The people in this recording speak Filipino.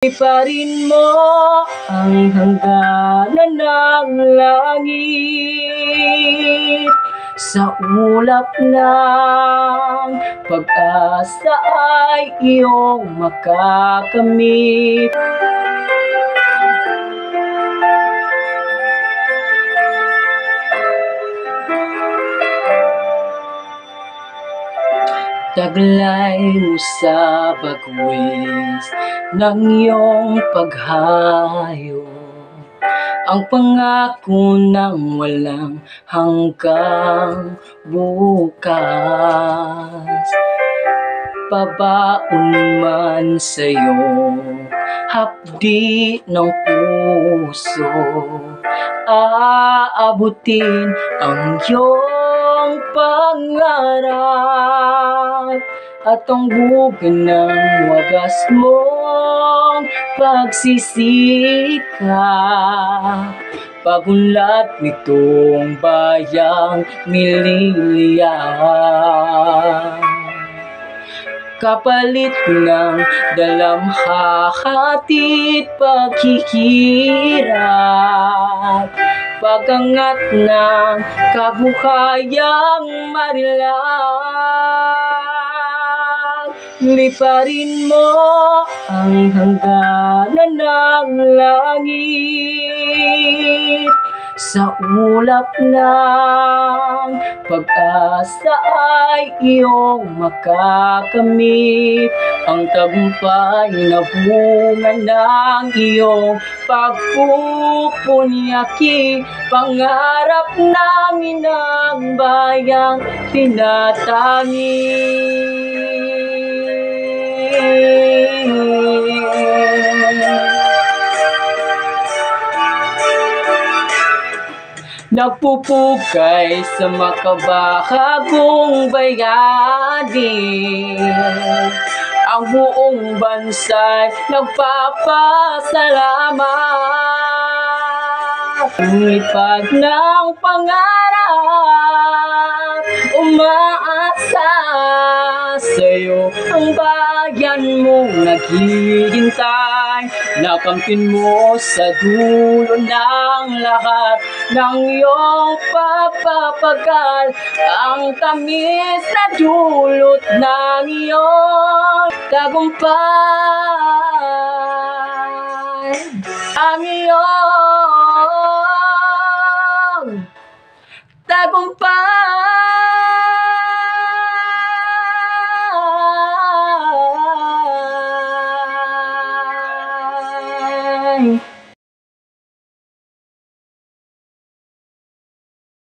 Iparin mo ang hangganan ng langit. Sa ulap ng pag-asa ay iyong makakamit. Taglay mo sa bagwis ng iyong paghayo, ang pangako ng walang hanggang bukas. Pabaon man sa'yo, hapdi ng puso, aabutin ang iyong pangarap at ang buga ng wagas mong pagsisikap. Pagunlad nitong bayang mililiyan, kapalit ng dalamhati at paghihirap, pagangat ng kabuhayang marilang. Liparin mo ang hangganan ng langit. Sa ulap ng pag-asa ay iyong makakamit, ang tagumpay na bunga ng iyong pagpupunyaki, pangarap ng inang bayang tinatangi. Nagpupugay sa makabahagong bayani, ang buong bansa'y nagpapasalamat. Lumipad ng pangarap, umaasa sa'yo ang bayan mong naghihintay. Nakamtin mo sa dulo ng lahat ng iyong pagpapagal, ang tamis na dulot ng iyong tagumpay. Ang iyong tagumpay.